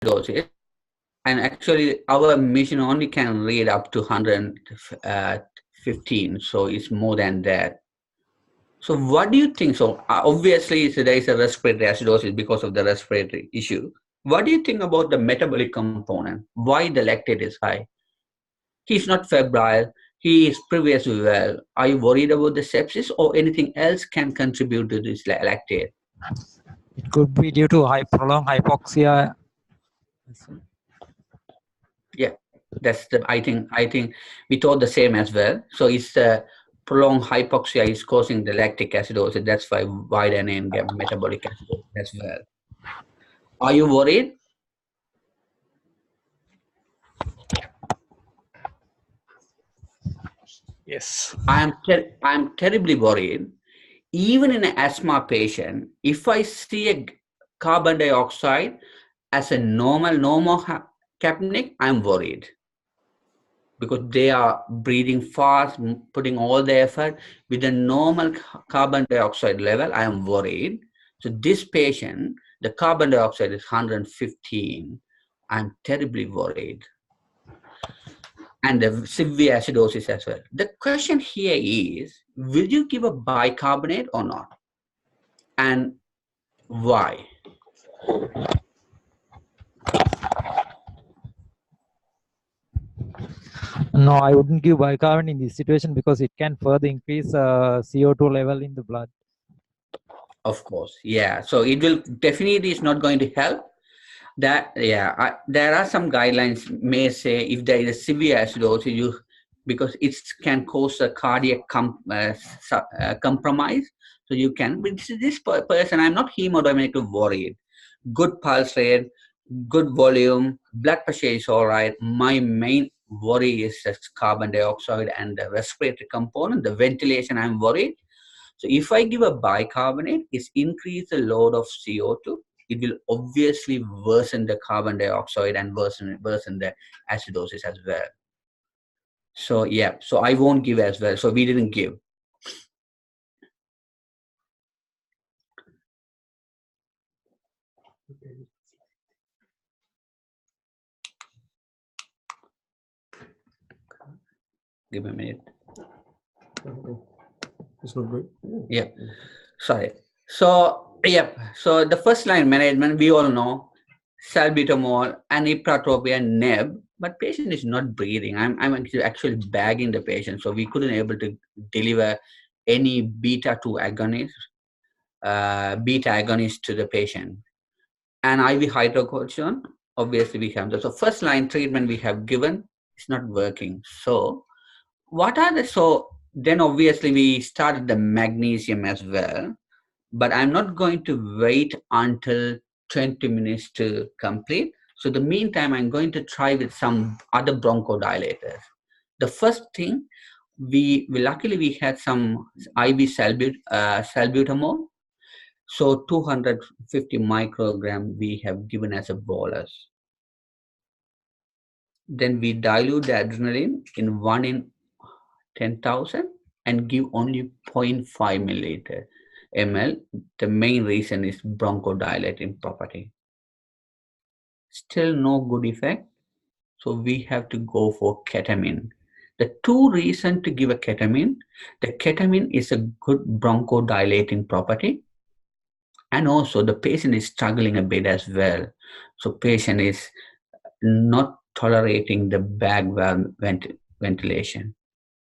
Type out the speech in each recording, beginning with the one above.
acidosis. And actually, our machine only can read up to 115, so it's more than that. So what do you think? So obviously, so there is a respiratory acidosis because of the respiratory issue. What do you think about the metabolic component? Why the lactate is high? He's not febrile. He is previously well. Are you worried about the sepsis or anything else can contribute to this lactate? It could be due to prolonged hypoxia. Yeah, that's the. I think we thought the same as well. So it's prolonged hypoxia is causing the lactic acidosis. That's why the name get metabolic acidosis as well. Are you worried? Yes. I'm terribly worried. Even in an asthma patient, if I see a carbon dioxide as a normal capnic, I'm worried because they are breathing fast, putting all the effort with a normal carbon dioxide level. I am worried. So this patient, the carbon dioxide is 115. I'm terribly worried. And the severe acidosis as well. The question here is, will you give a bicarbonate or not? And why? No, I wouldn't give bicarbonate in this situation because it can further increase CO2 level in the blood. Of course, yeah. So it will definitely is not going to help. That there are some guidelines may say if there is a severe acidosis, because it can cause a cardiac compromise. So you can. But this person, I'm not hemodynamically worried. Good pulse rate, good volume, blood pressure is all right. My main worry is the carbon dioxide and the respiratory component, the ventilation. I'm worried. So if I give a bicarbonate, it's increase the load of CO2. It will obviously worsen the carbon dioxide and worsen the acidosis as well. So yeah, so I won't give as well. So we didn't give. Give me a minute. It's not good. Yeah, sorry. So yeah, so the first line management we all know salbutamol and ipratropia neb, but patient is not breathing. I'm actually bagging the patient, so we couldn't able to deliver any beta agonist to the patient. And IV hydrocortisone, obviously we have that. So first line treatment we have given is not working. So what are the, so then obviously we started the magnesium as well, but I'm not going to wait until 20 minutes to complete. So the meantime, I'm going to try with some other bronchodilators. The first thing, we luckily we had some IV salbutamol. So 250 microgram we have given as a bolus. Then we dilute the adrenaline in 1 in 10,000 and give only 0.5 milliliter ml. The main reason is bronchodilating property. Still no good effect. So we have to go for ketamine. The two reasons to give a ketamine, the ketamine is a good bronchodilating property. And also the patient is struggling a bit as well. So patient is not tolerating the bag valve ventilation.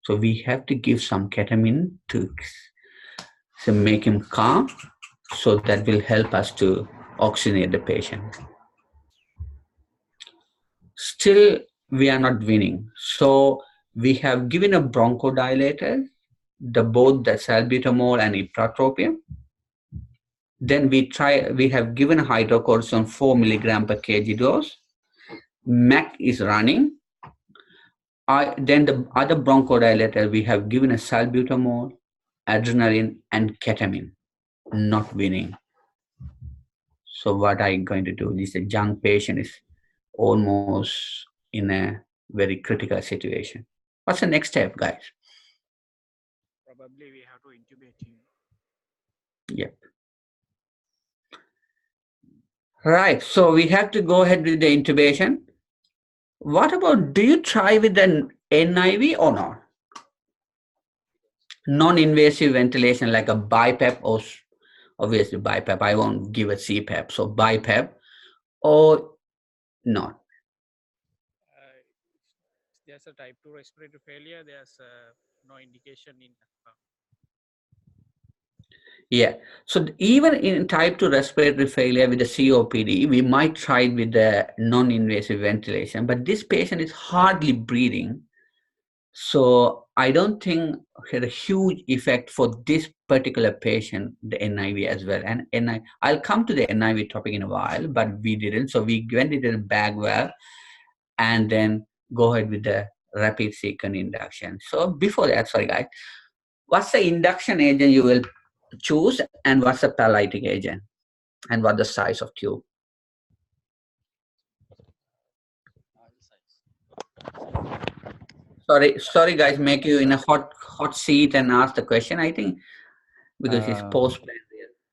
So we have to give some ketamine to make him calm. So that will help us to oxygenate the patient. Still, we are not winning. So we have given a bronchodilator, both the salbutamol and ipratropium. Then we have given a hydrocortisone 4 milligram per kg dose. MAC is running. Then the other bronchodilator, we have given a salbutamol, adrenaline, and ketamine. Not winning. So what I'm going to do? This young patient is almost in a very critical situation. What's the next step, guys? Probably we have to intubate him. Yep. Right. So we have to go ahead with the intubation. What about, do you try with an NIV or not? Non-invasive ventilation like a BiPAP or obviously BiPAP. I won't give a CPAP. So BiPAP or not. Uh, if there's a type 2 respiratory failure, there's no indication in asthma. Yeah. So even in type 2 respiratory failure with the COPD, we might try it with the non-invasive ventilation, but this patient is hardly breathing. So I don't think had a huge effect for this particular patient, the NIV as well. And I'll come to the NIV topic in a while, but we didn't. So we went into the bag well and then go ahead with the rapid sequence induction. So before that, sorry guys, what's the induction agent you will choose and what's the paralytic agent and what the size of tube? Sorry guys, make you in a hot seat and ask the question. I think because it's Uh, post plan.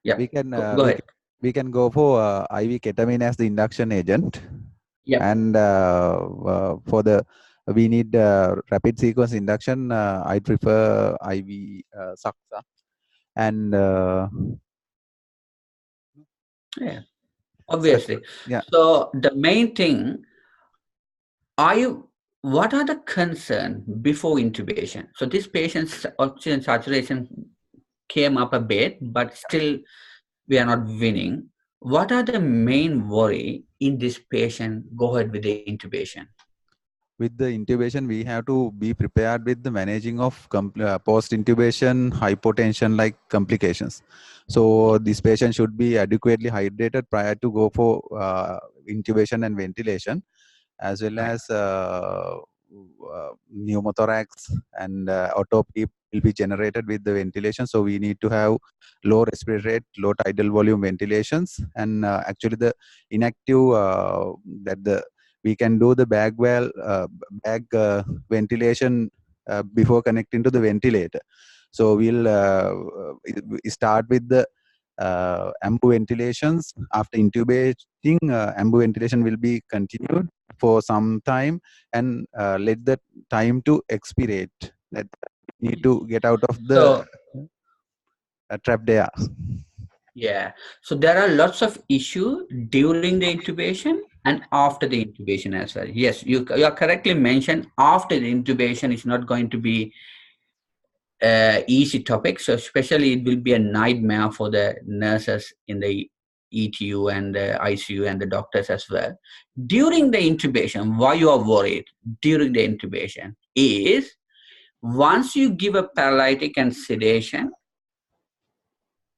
Yeah, we can go ahead. we can go for IV ketamine as the induction agent, Yeah, and for the we need rapid sequence induction. I prefer IV Saxa, and yeah, so, obviously. yeah. So the main thing, are you? What are the concern before intubation? So this patient's oxygen saturation came up a bit, but still we are not winning. What are the main worry in this patient? Go ahead with the intubation. With the intubation, we have to be prepared with the managing of post-intubation hypotension like complications. So this patient should be adequately hydrated prior to go for intubation and ventilation, as well Right. as pneumothorax and autopsy will be generated with the ventilation. So we need to have low respiratory rate, low tidal volume ventilations, and actually the inactive that the we can do the bag ventilation before connecting to the ventilator. So we'll start with the ambu ventilations. After intubating, ambu ventilation will be continued for some time, and let the time to expirate. That we need to get out of the So trapped air. yeah, so there are lots of issues during the intubation and after the intubation as well. Yes, you are correctly mentioned. After the intubation, it's not going to be easy topic. So especially it will be a nightmare for the nurses in the ETU and the ICU and the doctors as well. During the intubation, why you are worried during the intubation is once you give a paralytic and sedation,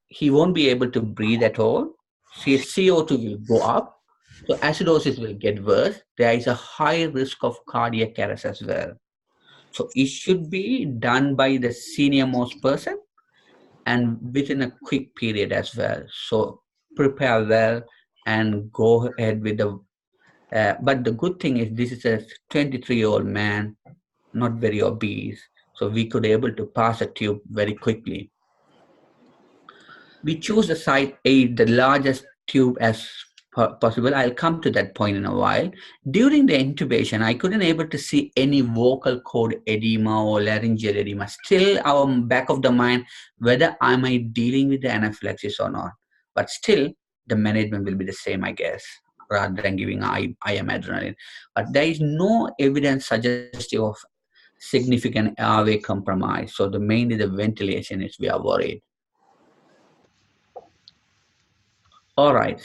he won't be able to breathe at all. His CO2 will go up. So acidosis will get worse. There is a high risk of cardiac arrest as well. So it should be done by the senior most person and within a quick period as well. So prepare well and go ahead with the. But the good thing is this is a 23-year-old man, not very obese, so we could able to pass a tube very quickly. We choose the site A, the largest tube as possible. I'll come to that point in a while. During the intubation, I couldn't able to see any vocal cord edema or laryngeal edema. Still, our back of the mind, whether am I dealing with the anaphylaxis or not. But still, the management will be the same, I guess, rather than giving IM adrenaline. But there is no evidence suggestive of significant airway compromise. So the mainly the ventilation is we are worried. All right.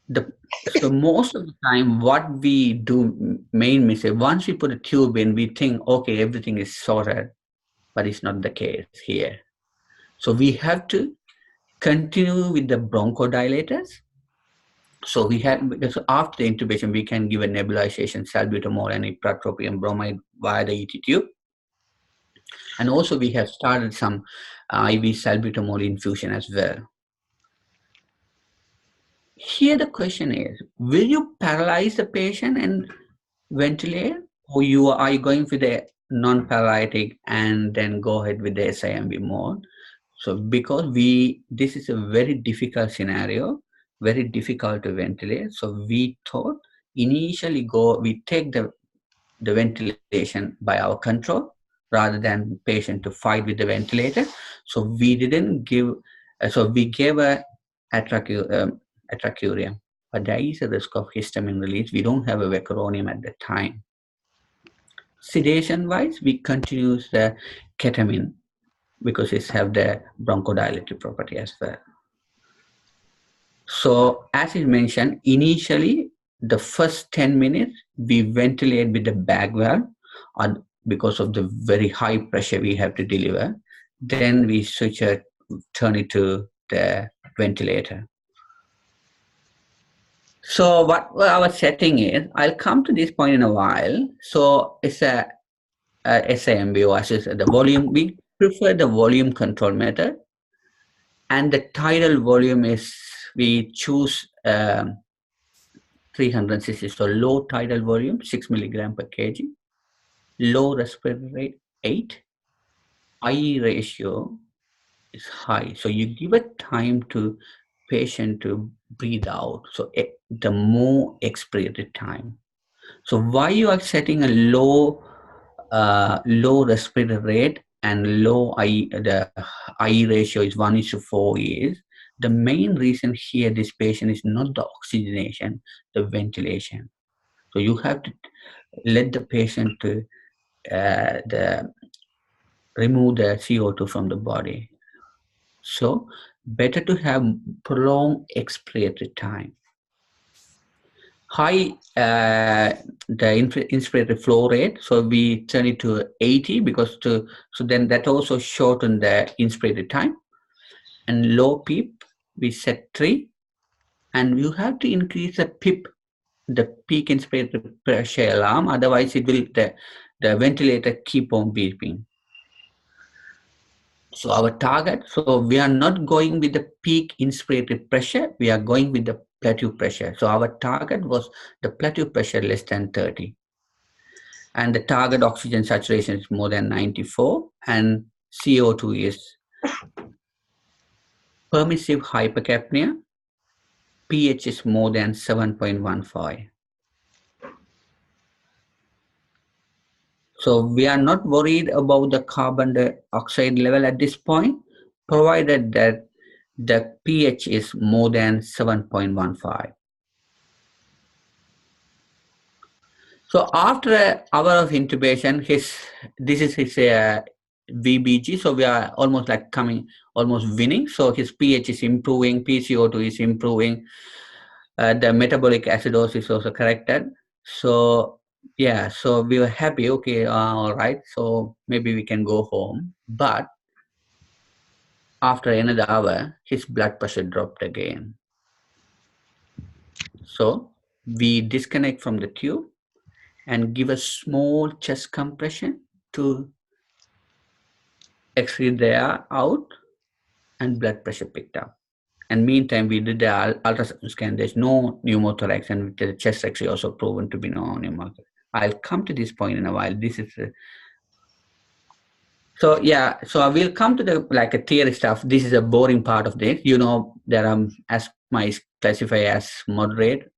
The so most of the time, what we do main mistake once we put a tube in, we think okay everything is sorted, but it's not the case here. So we have to continue with the bronchodilators. So we have because after the intubation, we can give a nebulization, salbutamol and ipratropium bromide via the ET tube, and also we have started some IV salbutamol infusion as well. Here the question is, will you paralyze the patient and ventilate, or are you going with the non-paralytic and then go ahead with the SIMV mode? So because this is a very difficult scenario, very difficult to ventilate. So we thought initially we take the ventilation by our control rather than patient to fight with the ventilator. So we didn't give, so we gave a atracurium, but there is a risk of histamine release. We don't have a vecuronium at the time. Sedation wise, we continue the ketamine because it have the bronchodilative property as well. So as I mentioned, initially the first 10 minutes we ventilate with the bag valve because of the very high pressure we have to deliver. Then we turn it to the ventilator. So what our setting is, I'll come to this point in a while. So it's a SAMBO, as is the volume. We prefer the volume control method, and the tidal volume is we choose 360. So low tidal volume 6 milligram per kg, low respiratory rate 8, I ratio is high. So you give a time to patient to breathe out. So the more expirated time. So why you are setting a low respiratory rate and low the I ratio is 1:4 is the main reason here this patient is not the oxygenation, the ventilation. So you have to let the patient to remove the CO2 from the body. So better to have prolonged expiratory time. High the inspiratory flow rate, so we turn it to 80 because so then that also shorten the inspiratory time. And low PEEP we set 3, and you have to increase the PEEP, the peak inspiratory pressure alarm, otherwise it will the ventilator keep on beeping. So our target, so we are not going with the peak inspiratory pressure, we are going with the plateau pressure. So our target was the plateau pressure less than 30. And the target oxygen saturation is more than 94, and CO2 is permissive hypercapnia, pH is more than 7.15. So we are not worried about the carbon dioxide level at this point, provided that the pH is more than 7.15. So after an hour of intubation, this is his VBG. So we are almost like almost winning. So his pH is improving, PCO2 is improving, the metabolic acidosis is also corrected. So yeah, so we were happy. Okay, all right. So maybe we can go home. But after another hour, his blood pressure dropped again. So we disconnect from the tube and give a small chest compression to excrete the air out, and blood pressure picked up. And meantime, we did the ultrasound scan. There's no pneumothorax, and the chest X-ray also proven to be no pneumothorax. I'll come to this point in a while. This is so yeah. So I will come to the like a theory stuff. This is a boring part of this. You know, there are asthma is classified as moderate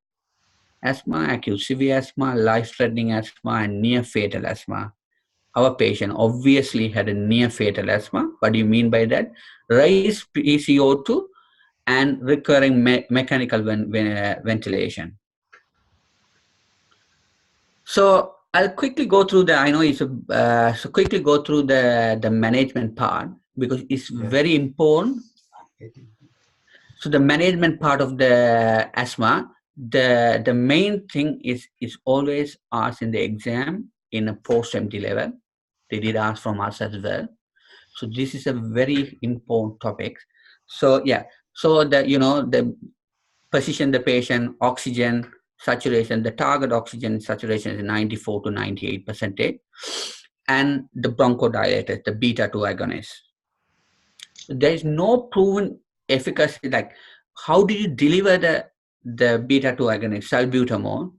asthma, acute severe asthma, life-threatening asthma, and near-fatal asthma. Our patient obviously had a near-fatal asthma. What do you mean by that? Raised PCO2 and recurring mechanical ventilation. So I'll quickly go through the, I know it's so quickly go through the management part because it's very important. So the management part of the asthma, the main thing is always asked in the exam in a post-empty level. They did ask from us as well. So this is a very important topic. So yeah, so the position the patient, oxygen saturation, the target oxygen saturation is 94 to 98%, and the bronchodilators, the beta-2 agonists. There is no proven efficacy, like how do you deliver the beta-2 agonist, salbutamol?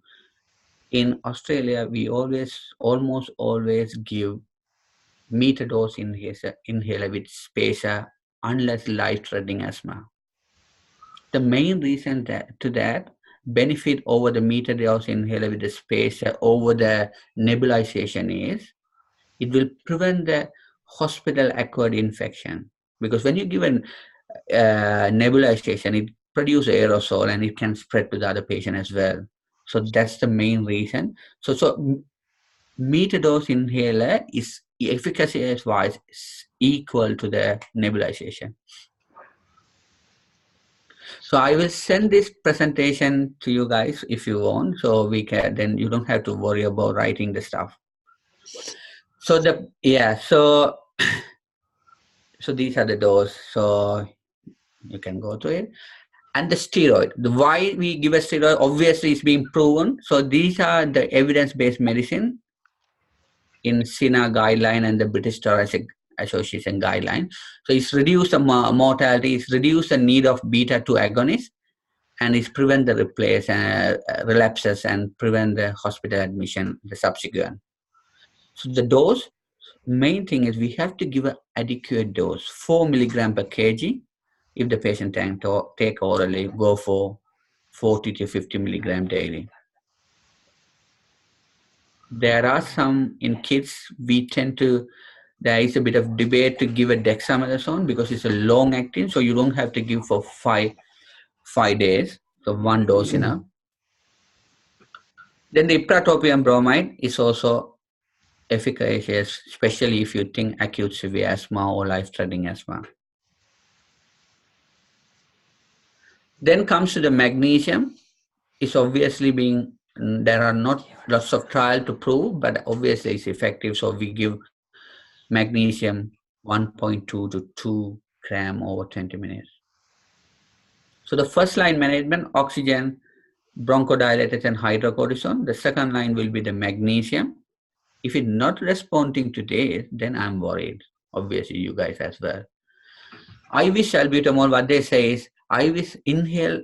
In Australia, we almost always give meter dose inhaler with spacer unless life-threatening asthma. the main reason that benefit over the metered dose inhaler with the spacer over the nebulization is it will prevent the hospital acquired infection, because when you give an nebulization, it produces aerosol and it can spread to the other patient as well. So that's the main reason. So metered dose inhaler is efficacy wise equal to the nebulization. So I will send this presentation to you guys if you want, so we can, then you don't have to worry about writing the stuff. So so these are the dose, so you can go to it. And the steroid, why we give a steroid, obviously it's being proven. So these are the evidence-based medicine in SINA guideline and the British Thoracic Association guideline. So it's reduced the mortality, it's reduced the need of beta-2 agonists, and it's prevent the relapses and prevent the hospital admission, the subsequent. So the dose, main thing is we have to give an adequate dose, 4 milligram per kg. If the patient can take orally, go for 40 to 50 milligram daily. There are some in kids, there is a bit of debate to give a dexamethasone because it's a long acting, so you don't have to give for five days, so one dose enough. Then the ipratropium bromide is also efficacious, especially if you think acute severe asthma or life-threatening asthma. Then comes to the magnesium. It's obviously there are not lots of trials to prove, but obviously it's effective. So we give magnesium 1.2 to 2 gram over 20 minutes. So the first line management, oxygen, bronchodilators and hydrocortisone. The second line will be the magnesium. If it's not responding to this, then I'm worried. Obviously you guys as well. IV salbutamol, what they say is IV inhale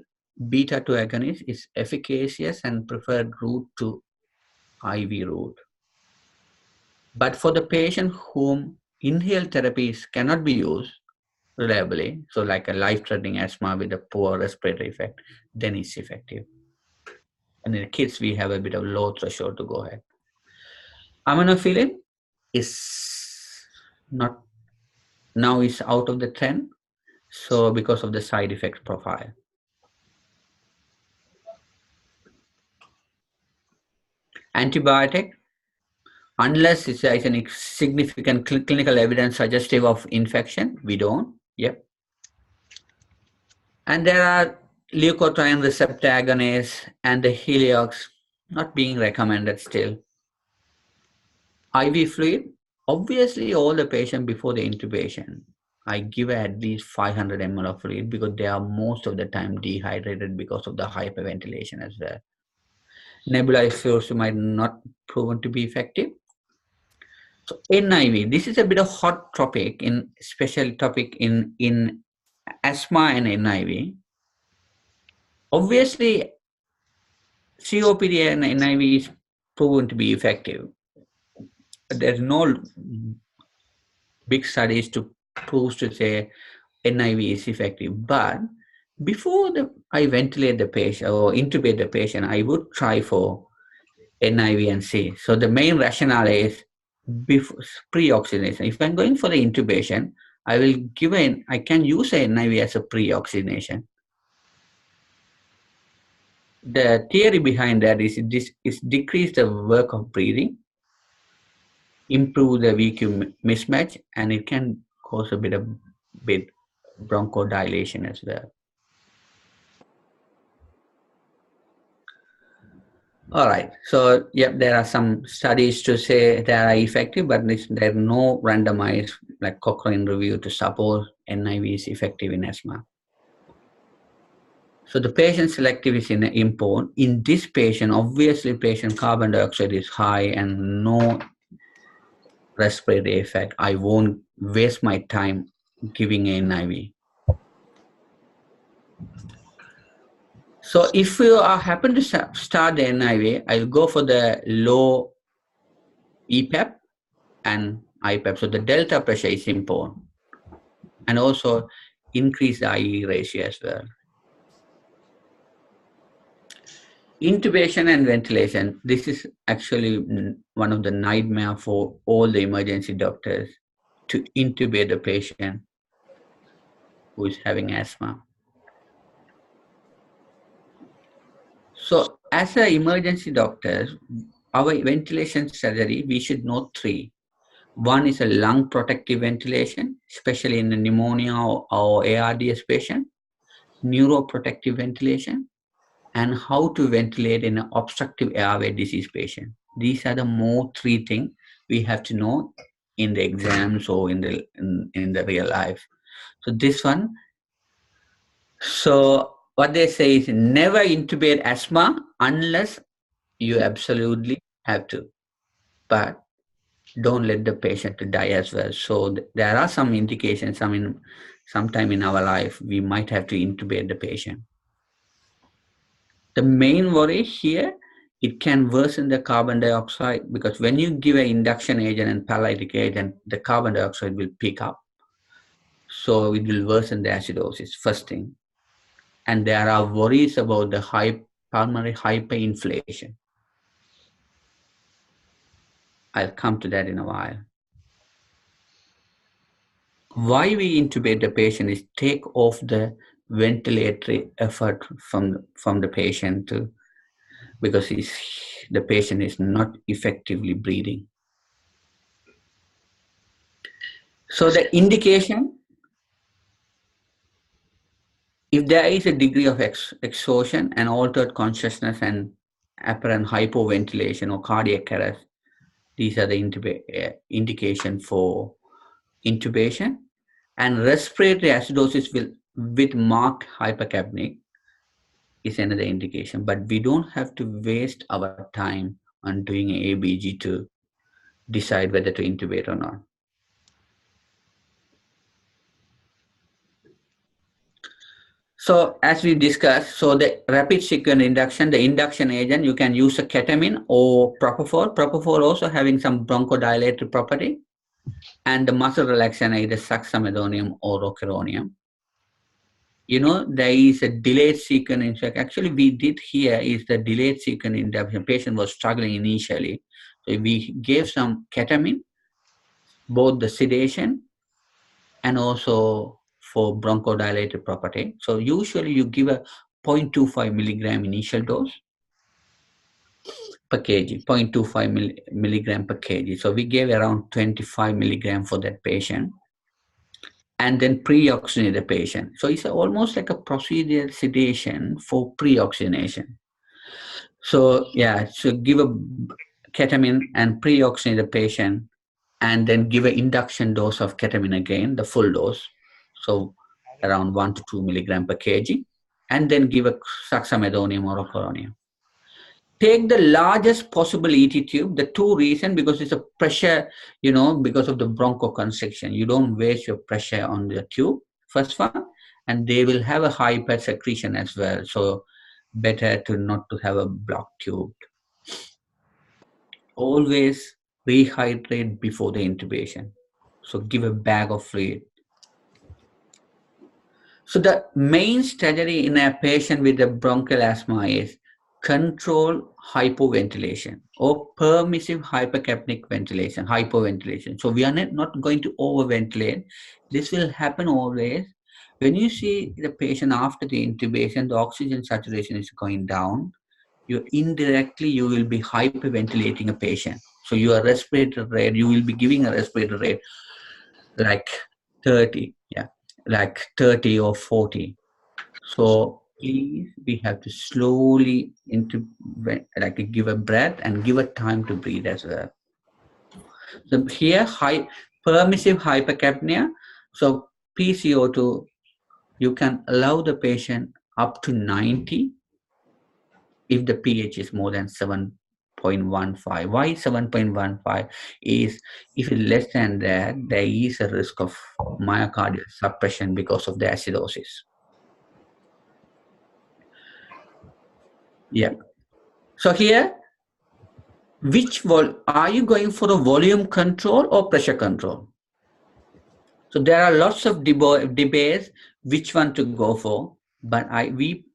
beta-2 agonist is efficacious and preferred route to IV route. But for the patient whom inhaled therapies cannot be used reliably, so like a life-threatening asthma with a poor respiratory effect, then it's effective. And in the kids, we have a bit of low threshold to go ahead. Aminophylline is not, now is out of the trend, so because of the side effect profile. Antibiotic, unless it's a significant clinical evidence suggestive of infection, we don't. Yep. And there are leukotriene receptor agonists and the Heliox not being recommended still. IV fluid, obviously all the patient before the intubation, I give at least 500 ml of fluid because they are most of the time dehydrated because of the hyperventilation as well. Nebulized fluids might not proven to be effective. So NIV, this is a bit of hot topic special topic in asthma and NIV. Obviously, COPD and NIV is proven to be effective. There's no big studies to prove to say NIV is effective. But before I ventilate the patient or intubate the patient, I would try for NIV and C. So the main rationale is pre-oxygenation. If I'm going for the intubation, I can use a NIV as a pre-oxygenation. The theory behind that is decrease the work of breathing, improve the VQ mismatch, and it can cause a bit bronchodilation as well. All right. So, yep, there are some studies to say they are effective, but there are no randomized like Cochrane review to support NIV is effective in asthma. So the patient selective is important. In this patient, obviously patient carbon dioxide is high and no respiratory effect. I won't waste my time giving an NIV. So if you happen to start the NIV, I'll go for the low EPEP and IPEP. So the delta pressure is important. And also increase the IE ratio as well. Intubation and ventilation. This is actually one of the nightmare for all the emergency doctors, to intubate the patient who is having asthma. So as an emergency doctor, our ventilation strategy, we should know three. One is a lung protective ventilation, especially in the pneumonia or ARDS patient, neuroprotective ventilation, and how to ventilate in an obstructive airway disease patient. These are the more three things we have to know in the exams or in the real life. So this one, so what they say is never intubate asthma unless you absolutely have to, but don't let the patient to die as well. So there are some indications, sometime in our life, we might have to intubate the patient. The main worry here, it can worsen the carbon dioxide, because when you give an induction agent and paralytic agent, the carbon dioxide will pick up. So it will worsen the acidosis, first thing. And there are worries about the pulmonary hyperinflation. I'll come to that in a while. Why we intubate the patient is take off the ventilatory effort from the patient because the patient is not effectively breathing. So the indication, if there is a degree of exhaustion and altered consciousness and apparent hypoventilation or cardiac arrest, these are the indication for intubation. And respiratory acidosis with marked hypercapnic is another indication. But we don't have to waste our time on doing ABG to decide whether to intubate or not. So as we discussed, so the rapid sequence induction, the induction agent, you can use a ketamine or propofol. Propofol also having some bronchodilatory property. And the muscle relaxant, either suxamethonium or rocuronium. There is a delayed sequence induction. Actually, we did here is the delayed sequence induction. Patient was struggling initially. So we gave some ketamine, both the sedation and also for bronchodilator property. So usually you give a 0.25 milligram initial dose per kg, 0.25 milligram per kg. So we gave around 25 milligram for that patient, and then pre-oxygenate the patient. So it's almost like a procedural sedation for pre-oxygenation. So yeah, so give a ketamine and pre-oxygenate the patient, and then give an induction dose of ketamine again, the full dose. So around 1 to 2 milligram per kg, and then give a suxamethonium or rocuronium. Take the largest possible ET tube. The two reasons, because it's a pressure, because of the bronchoconstriction. You don't waste your pressure on the tube, first one, and they will have a hyper secretion as well. So better to not to have a blocked tube. Always rehydrate before the intubation. So give a bag of fluid. So the main strategy in a patient with a bronchial asthma is control hypoventilation or permissive hypercapnic ventilation, hypoventilation. So we are not going to overventilate. This will happen always. When you see the patient after the intubation, the oxygen saturation is going down. You will be hyperventilating a patient. So your respirator rate, you will be giving a respirator rate like 30, like 30 or 40. So please, we have to slowly give a breath and give a time to breathe as well. So here, permissive hypercapnia. So PCO2, you can allow the patient up to 90 if the pH is more than 7.15. Why 7.15 is, if it's less than that, there is a risk of myocardial suppression because of the acidosis. Yeah. So here, are you going for a volume control or pressure control? So there are lots of debates which one to go for, but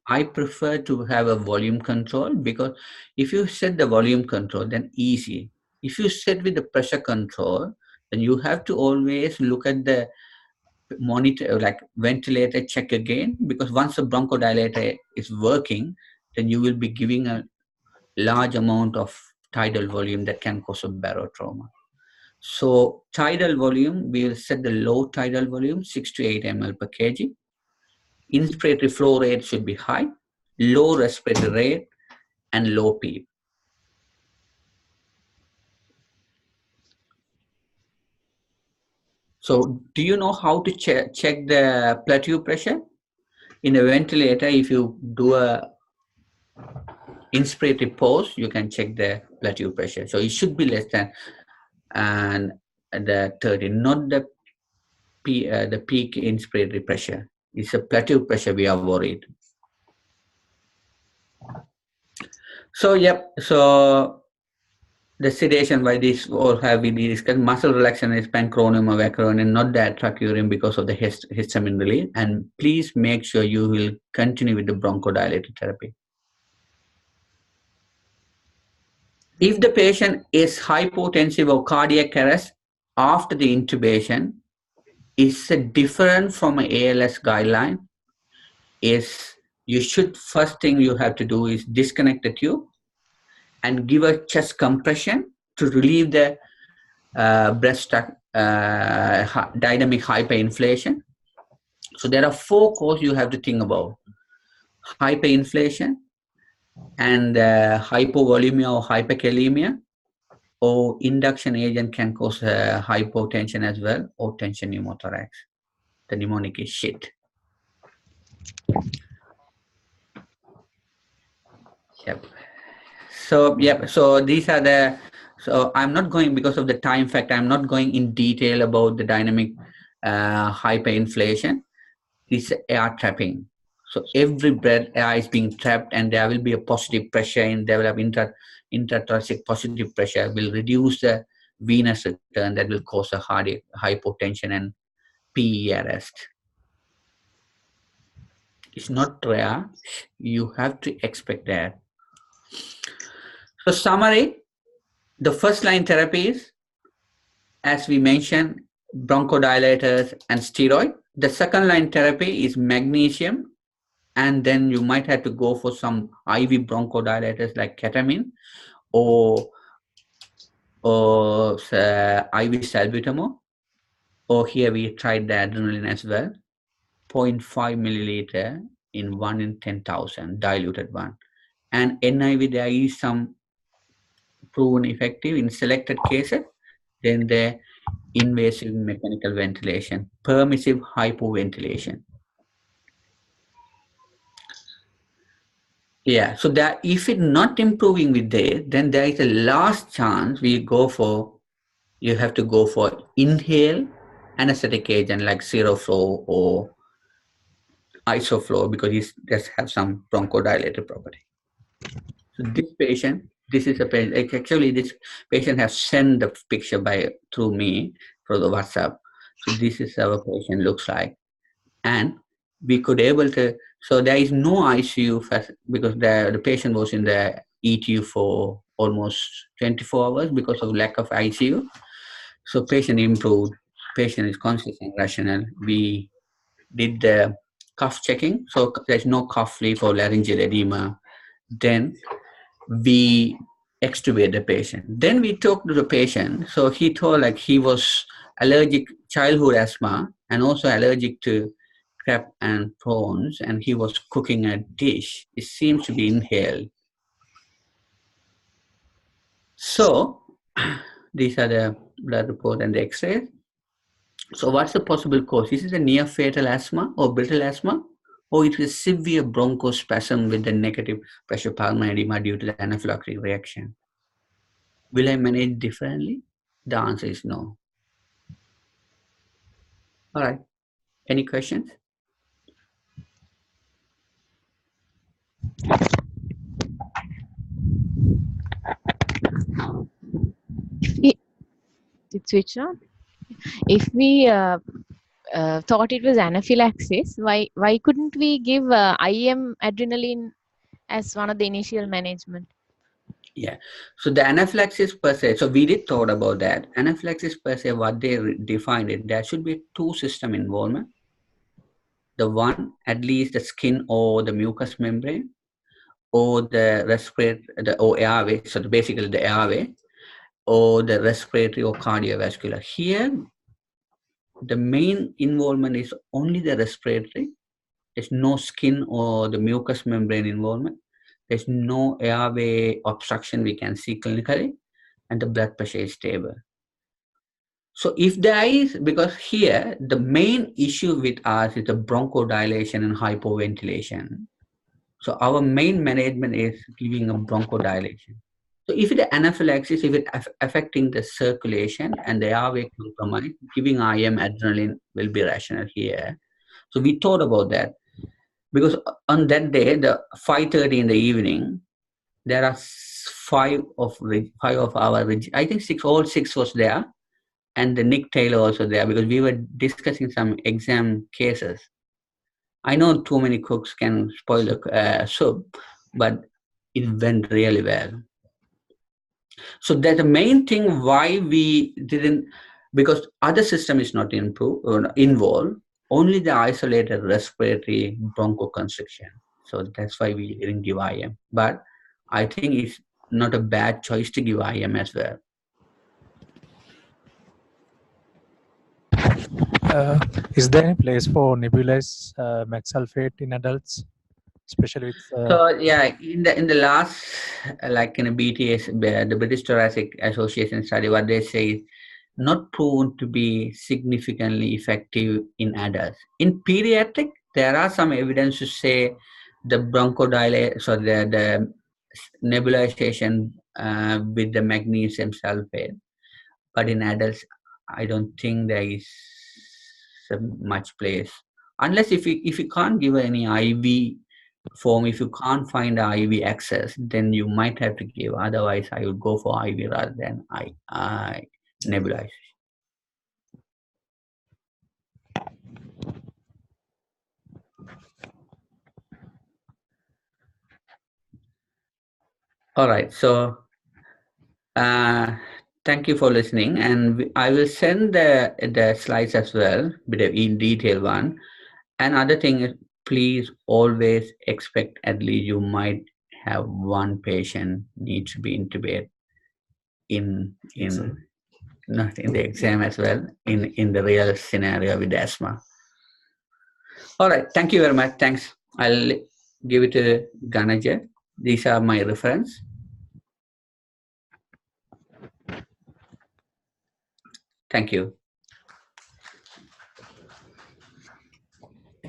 I prefer to have a volume control, because if you set the volume control, then easy. If you set with the pressure control, then you have to always look at the monitor, like ventilator, check again, because once the bronchodilator is working, then you will be giving a large amount of tidal volume that can cause a barotrauma. So tidal volume, we will set the low tidal volume, 6 to 8 ml per kg. Inspiratory flow rate should be high, low respiratory rate, and low PEEP. So do you know how to check the plateau pressure? In a ventilator, if you do a inspiratory pause, you can check the plateau pressure. So it should be less than and the 30, not the peak inspiratory pressure. It's a plateau pressure we are worried. So yep, so the sedation, why this all have been discussed, muscle relaxation is pancreonium or acronym, not the atracurium, because of the histamine release. And please make sure you will continue with the bronchodilator therapy. If the patient is hypotensive or cardiac arrest after the intubation, is different from an ALS guideline. Is you should, first thing you have to do is disconnect the tube and give a chest compression to relieve the breast dynamic hyperinflation. So there are 4 causes you have to think about: hyperinflation and hypovolemia or hyperkalemia, or induction agent can cause hypotension as well, or tension pneumothorax. The mnemonic is shit. Yep. So yep. So these are the. So I'm not going, because of the time factor, I'm not going in detail about the dynamic hyperinflation. It's air trapping. So every breath, air is being trapped, and there will be a positive pressure in develop intrathoracic positive pressure will reduce the venous return, that will cause a hypotension and PE arrest. It's not rare. You have to expect that. So summary, the first line therapies, as we mentioned, bronchodilators and steroid. The second line therapy is magnesium, and then you might have to go for some IV bronchodilators like ketamine or IV salbutamol, or here we tried the adrenaline as well, 0.5 milliliter in 1 in 10,000, diluted one. And NIV, there is some proven effective in selected cases. Then the invasive mechanical ventilation, permissive hypoventilation. Yeah, so that if it's not improving with this, then there is a last chance we go for, you have to go for inhale anesthetic agent like Zeroflow or Isoflow, because it just have some bronchodilator property. So this patient, this is a patient, actually this patient has sent the picture through me for the WhatsApp. So this is how a patient looks like. And we could able to, so there is no ICU because the patient was in the ETU for almost 24 hours because of lack of ICU. So patient improved, patient is conscious and rational. We did the cuff checking, so there's no cuff leaf or laryngeal edema. Then we extubate the patient. Then we talked to the patient. So he told like he was allergic, childhood asthma, and also allergic to crab and prawns, and he was cooking a dish. It seems to be inhaled. So these are the blood report and the X-ray. So what's the possible cause? Is it a near fatal asthma or brittle asthma? Or it is severe bronchospasm with the negative pressure pulmonary edema due to the anaphylactic reaction? Will I manage differently? The answer is no. All right. Any questions? It switch on. If we thought it was anaphylaxis. Why couldn't we give IM adrenaline as one of the initial management? Yeah. So the anaphylaxis per se, so we did thought about that. Anaphylaxis per se, what they defined it, there should be two system involvement. The one, at least the skin or the mucous membrane, or the respiratory, or airway, so basically the airway, or the respiratory or cardiovascular. Here, the main involvement is only the respiratory. There's no skin or the mucous membrane involvement. There's no airway obstruction we can see clinically, and the blood pressure is stable. So if there is, because here the main issue with us is the bronchodilation and hypoventilation. So our main management is giving a bronchodilation. So if it anaphylaxis, if it affecting the circulation and the airway compromise, giving IM adrenaline will be rational here. So we thought about that because on that day, the 5:30 in the evening, there are five of our, I think all six was there, and the Nick Taylor also there because we were discussing some exam cases. I know too many cooks can spoil the soup, but it went really well. So that's the main thing why we didn't, because other system is not involved, only the isolated respiratory bronchoconstriction. So that's why we didn't give IM. But I think it's not a bad choice to give IM as well. Is there any place for nebulized methylsulfate in adults, especially with? So yeah, in the last, like in a BTS, the British Thoracic Association study, what they say is not proven to be significantly effective in adults. In pediatric, there are some evidence to say the bronchodilation, so the nebulization with the magnesium sulfate, but in adults, I don't think there is much place, unless if you can't give any IV form, if you can't find IV access, then you might have to give. Otherwise, I would go for IV rather than I nebulize. All right. So thank you for listening, and I will send the slides as well, with in detail one. Another thing is, please always expect at least you might have one patient needs to be intubated not in the exam as well, in the real scenario with asthma. All right, thank you very much. Thanks. I'll give it to Ganaja. These are my reference. Thank you.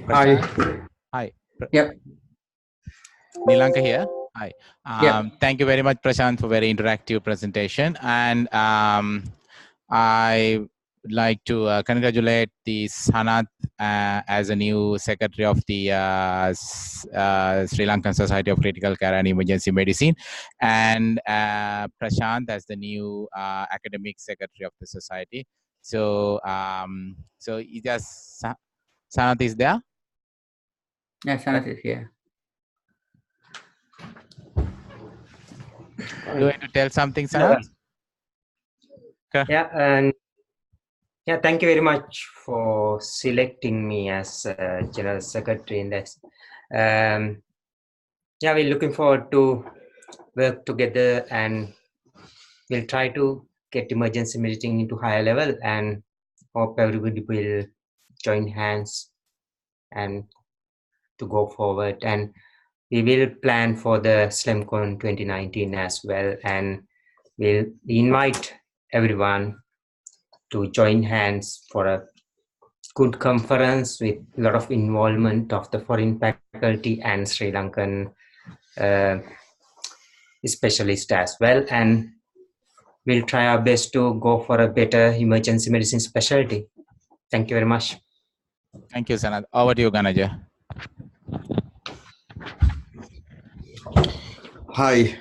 Hi. Hi. Yep. Nilanka here. Hi. Yep. Thank you very much, Prashant, for very interactive presentation. And I would like to congratulate the Sanath as a new secretary of the Sri Lankan Society of Critical Care and Emergency Medicine, and Prashant as the new academic secretary of the society. So, so just Sanath is there? Yeah, Sanath is here. Do you want to tell something, Sanath? Yeah, and yeah, thank you very much for selecting me as general secretary in this. Yeah, we're looking forward to work together, and we'll try to get emergency medicine into higher level, and hope everybody will join hands and to go forward. And we will plan for the SLEMCon 2019 as well, and we'll invite everyone to join hands for a good conference with a lot of involvement of the foreign faculty and Sri Lankan specialists as well. And we'll try our best to go for a better emergency medicine specialty. Thank you very much. Thank you, Sanath. Over to you, Ganaja. Hi,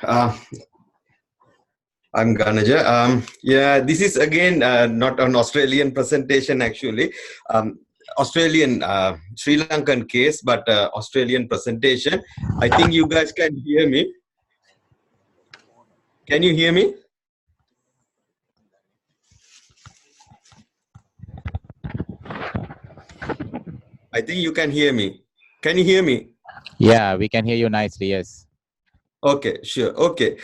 I'm Ganaja. Yeah, this is again not an Australian presentation actually. Australian, Sri Lankan case, but Australian presentation. I think you guys can hear me. Can you hear me? I think you can hear me. Can you hear me? Yeah, we can hear you nicely. Yes. Okay, sure. Okay.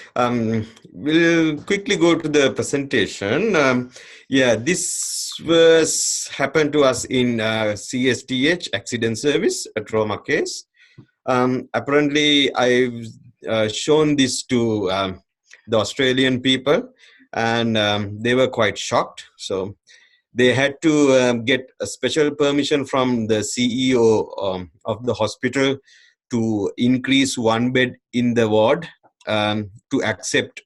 We'll quickly go to the presentation. Yeah, this was happened to us in CSTH, accident service, a trauma case. Apparently, I've shown this to the Australian people, and they were quite shocked. So they had to get a special permission from the CEO of the hospital to increase one bed in the ward to accept,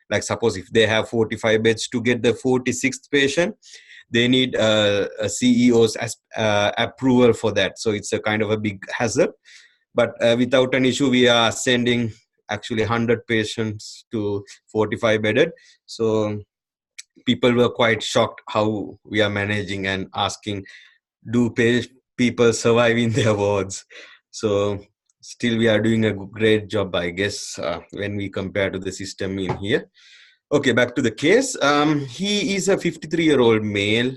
like suppose if they have 45 beds, to get the 46th patient, they need a CEO's approval for that. So it's a kind of a big hazard. But without an issue, we are sending actually 100 patients to 45 bedded. So people were quite shocked how we are managing and asking, do people survive in their wards? So still we are doing a great job, I guess, when we compare to the system in here. Okay, back to the case. He is a 53-year-old male.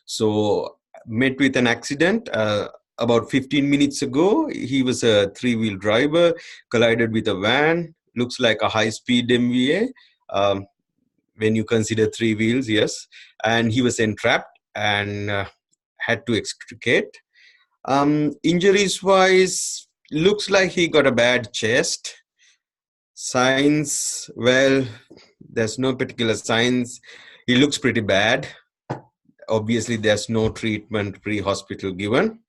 So met with an accident about 15 minutes ago. He was a three-wheel driver, collided with a van. Looks like a high-speed MVA. When you consider three wheels, yes. And he was entrapped and had to extricate. Injuries wise, looks like he got a bad chest. Signs, well, there's no particular signs. He looks pretty bad. Obviously, there's no treatment pre-hospital given.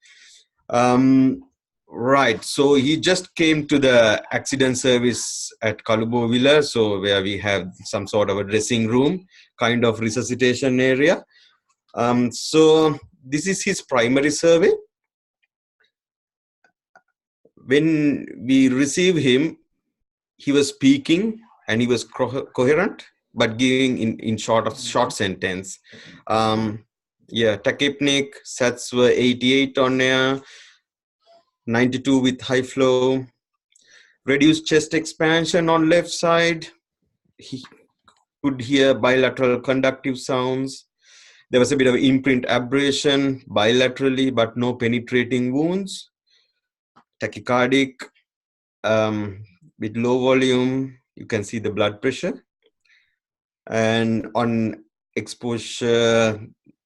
Right, so he just came to the accident service at Kalubo Villa, so where we have some sort of a dressing room, kind of resuscitation area. So this is his primary survey. When we received him, he was speaking and he was coherent, but giving in short sentence. Yeah, tachypnic, sats were 88 on air, 92 with high flow, reduced chest expansion on left side. He could hear bilateral conductive sounds. There was a bit of imprint abrasion bilaterally, but no penetrating wounds. Tachycardic, with low volume. You can see the blood pressure. And on exposure,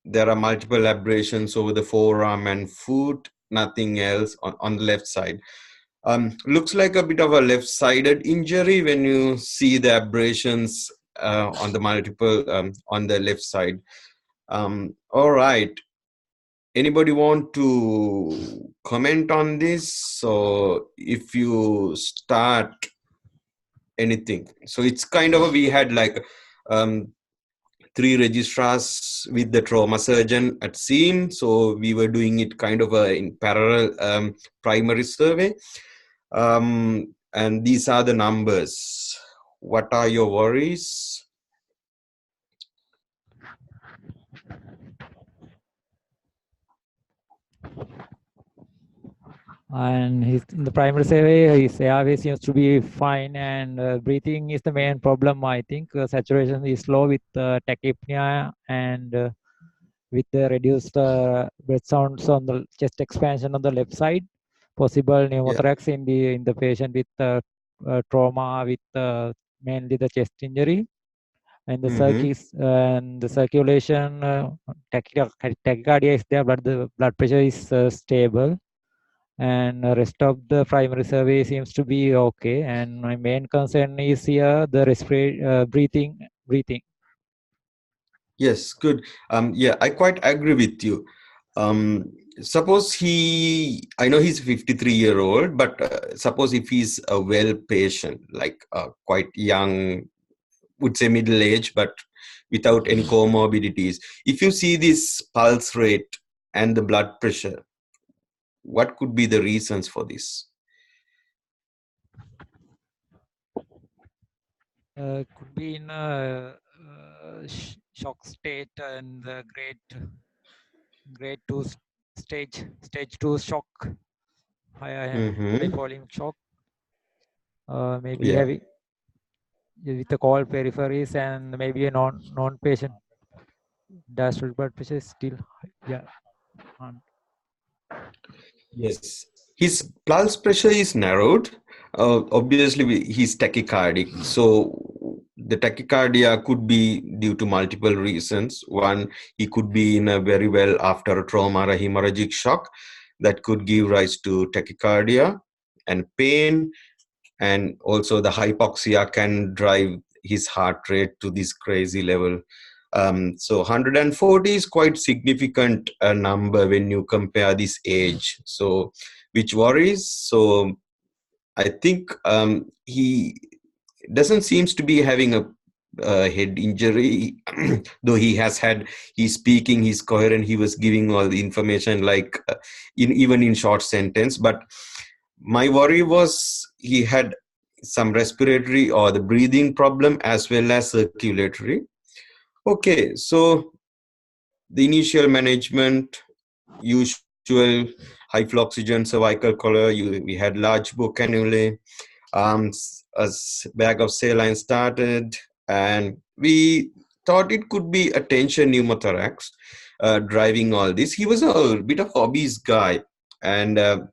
there are multiple abrasions over the forearm and foot, nothing else on the left side. Looks like a bit of a left-sided injury when you see the abrasions on the multiple on the left side. All right. Anybody want to comment on this? So if you start anything. So it's kind of we had like 3 registrars with the trauma surgeon at scene. So we were doing it kind of in parallel primary survey. And these are the numbers. What are your worries? And in the primary survey, his airway seems to be fine, and breathing is the main problem. I think saturation is low with tachypnea and with the reduced breath sounds on the chest expansion on the left side. Possible pneumothorax in the patient with trauma with mainly the chest injury. And the circulation, tachycardia is there, but the blood pressure is stable. And the rest of the primary survey seems to be okay. And my main concern is here the breathing. Yes, good. Yeah, I quite agree with you. Suppose I know he's a 53-year-old, but suppose if he's a well patient, like quite young, would say middle age, but without any comorbidities. If you see this pulse rate and the blood pressure, what could be the reasons for this? Could be in a shock state and the great grade 2 stage 2 shock, high volume shock, maybe Yeah. having with the cold peripheries and maybe a non-patient diastolic blood pressure is still high. Yeah. Yes. His pulse pressure is narrowed. Obviously, he's tachycardic. So the tachycardia could be due to multiple reasons. One, he could be in a very well after a trauma or a hemorrhagic shock that could give rise to tachycardia and pain. And also the hypoxia can drive his heart rate to this crazy level. So 140 is quite significant number when you compare this age. So which worries. So I think he doesn't seems to be having a head injury, though he's speaking, he's coherent, he was giving all the information like even in short sentence. But my worry was he had some respiratory or the breathing problem as well as circulatory. Okay, so the initial management, usual high flow oxygen cervical collar, we had large bore cannulae, a bag of saline started, and we thought it could be a tension pneumothorax driving all this. He was a bit of obese guy, and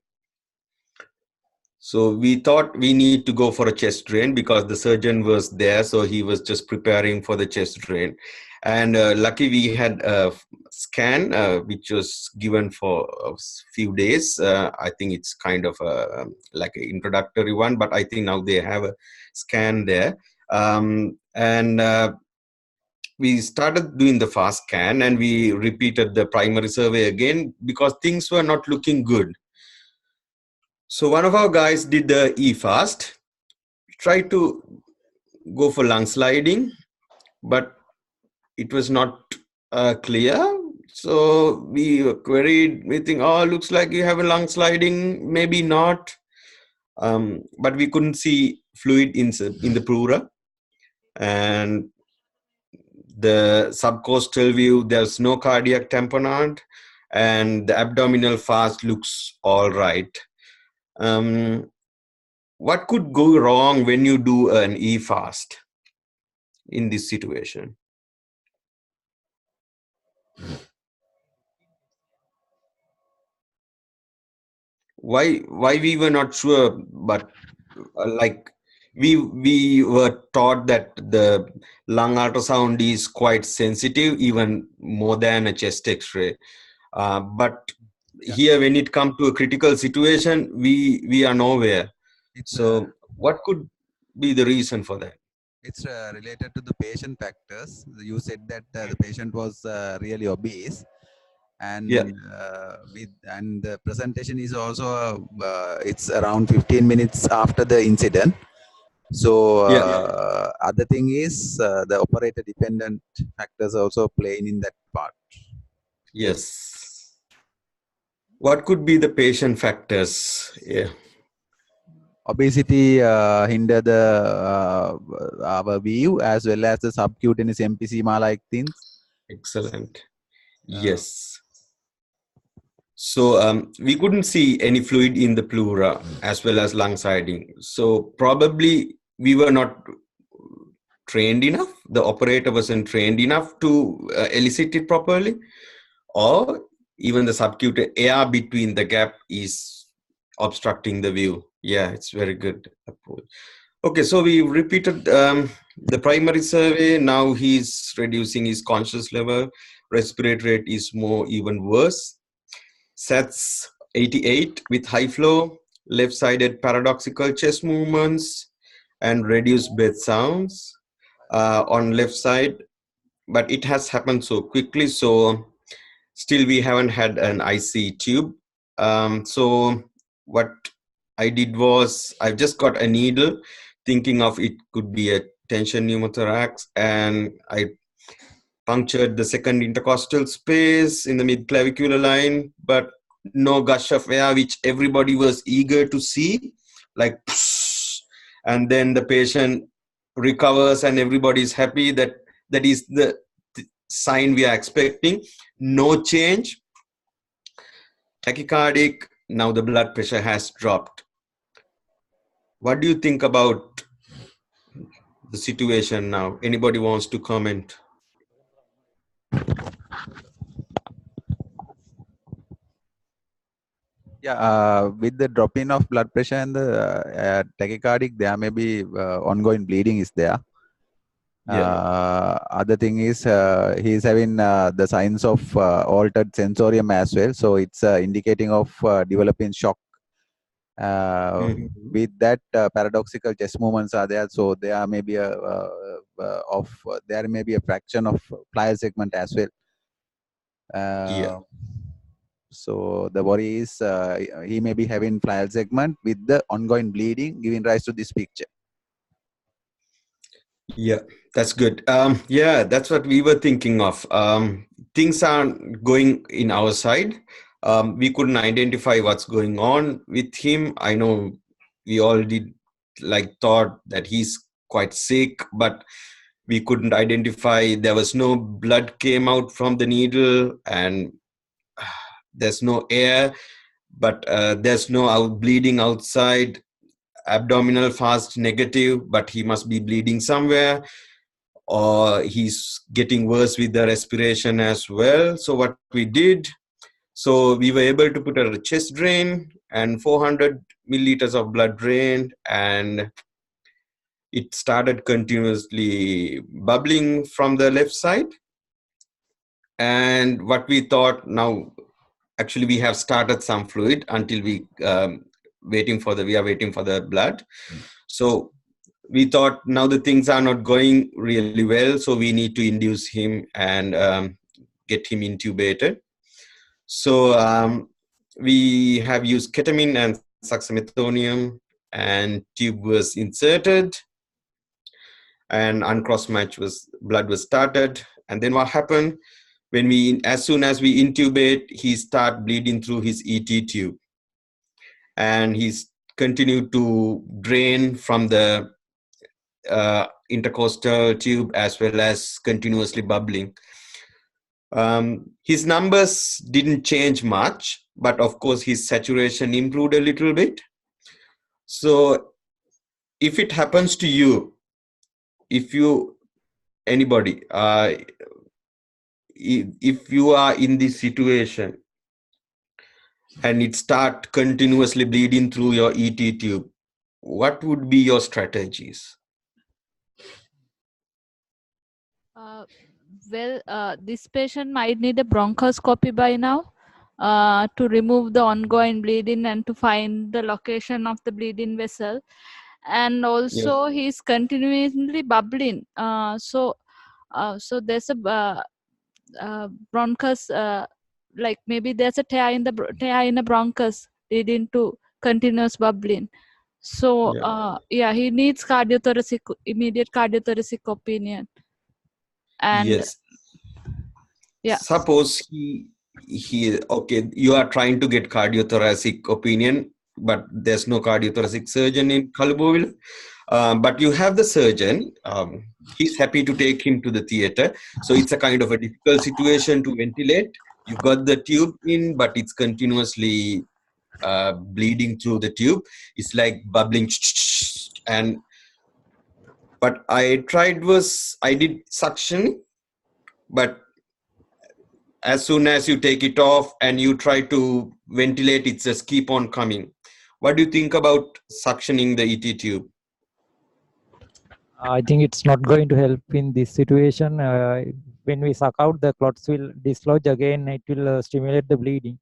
so we thought we need to go for a chest drain because the surgeon was there, so he was just preparing for the chest drain. And lucky we had a scan which was given for a few days. I think it's kind of like an introductory one, but I think now they have a scan there. And we started doing the fast scan, and we repeated the primary survey again because things were not looking good. So one of our guys did the E-fast, tried to go for lung sliding, but it was not clear. So we queried, we think, oh, looks like you have a lung sliding, maybe not. But we couldn't see fluid in the pleura. And the subcostal view, there's no cardiac tamponade, and the abdominal fast looks all right. What could go wrong when you do an E-fast in this situation? Why we were not sure, but like we were taught that the lung ultrasound is quite sensitive, even more than a chest X-ray. But here, when it comes to a critical situation, we are nowhere. So what could be the reason for that? It's related to the patient factors. You said that the patient was really obese, and and the presentation is also it's around 15 minutes after the incident. So other thing is the operator dependent factors also playing in that part. Yes. What could be the patient factors? Yeah. Obesity hinder the our view as well as the subcutaneous emphysema like things. Excellent. Yes. So we couldn't see any fluid in the pleura as well as lung siding. So probably we were not trained enough. The operator wasn't trained enough to elicit it properly, or even the subcutaneous air between the gap is obstructing the view. Yeah, it's very good approach. Okay, so we repeated the primary survey. Now he's reducing his conscious level. Respiratory rate is even worse. SATs 88 with high flow, left-sided paradoxical chest movements, and reduced breath sounds on left side. But it has happened so quickly, so still we haven't had an IC tube. So what I did was I've just got a needle, thinking of it could be a tension pneumothorax, and I punctured the second intercostal space in the mid-clavicular line, but no gush of air, which everybody was eager to see, like, and then the patient recovers and everybody is happy. That is the sign we are expecting. No change. tachycardic. Now the blood pressure has dropped. What do you think about the situation now? Anybody wants to comment? Yeah, with the drop in of blood pressure and the tachycardic, there may be ongoing bleeding is there. Yeah. Other thing is he is having the signs of altered sensorium as well. So it's indicating of developing shock. With that, paradoxical chest movements are there. So there may be there may be a fraction of flyer segment as well. Yeah. So the worry is he may be having flyer segment with the ongoing bleeding, giving rise to this picture. Yeah, that's good. Yeah, that's what we were thinking of. Things aren't going in our side. We couldn't identify what's going on with him. I know we all did thought that he's quite sick, but we couldn't identify. There was no blood came out from the needle, and there's no air, but there's no bleeding outside. Abdominal fast negative, but he must be bleeding somewhere, or he's getting worse with the respiration as well. So what we did, so we were able to put a chest drain and 400 milliliters of blood drained, and it started continuously bubbling from the left side. And what we thought, now actually we have started some fluid until we are waiting for the blood. So we thought now the things are not going really well, so we need to induce him and get him intubated. So we have used ketamine and suxamethonium, and tube was inserted, and uncross match blood was started. And then what happened, as soon as we intubate, he start bleeding through his ET tube, and he's continued to drain from the intercostal tube as well as continuously bubbling. His numbers didn't change much, but of course his saturation improved a little bit. So if it happens to you, anybody, if you are in this situation and it start continuously bleeding through your ET tube, what would be your strategies? This patient might need a bronchoscopy by now to remove the ongoing bleeding and to find the location of the bleeding vessel. And also he's continuously bubbling. So there's a bronchus, like maybe there's a tear in the bronchus leading to continuous bubbling. So he needs immediate cardiothoracic opinion. And yes. Suppose okay, you are trying to get cardiothoracic opinion, but there's no cardiothoracic surgeon in Kaluboville. But you have the surgeon. He's happy to take him to the theater. So it's a kind of a difficult situation to ventilate. You got the tube in, but it's continuously bleeding through the tube. It's like bubbling, and what I tried was I did suction, but as soon as you take it off and you try to ventilate, it just keep on coming. What do you think about suctioning the ET tube? I think it's not going to help in this situation. When we suck out, the clots will dislodge again. It will stimulate the bleeding.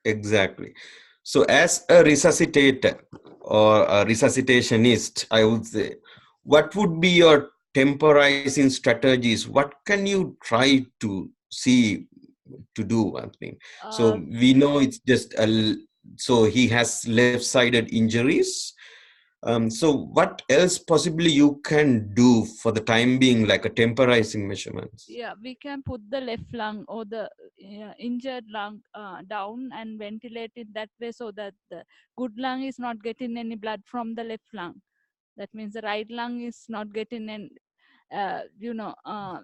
Exactly. So as a resuscitator or a resuscitationist, I would say, what would be your temporizing strategies? What can you try to see to do one thing? So we know it's just so he has left-sided injuries. So what else possibly you can do for the time being, like a temporizing measurements? Yeah, we can put the left lung or the injured lung down and ventilate it that way, so that the good lung is not getting any blood from the left lung. That means the right lung is not getting any,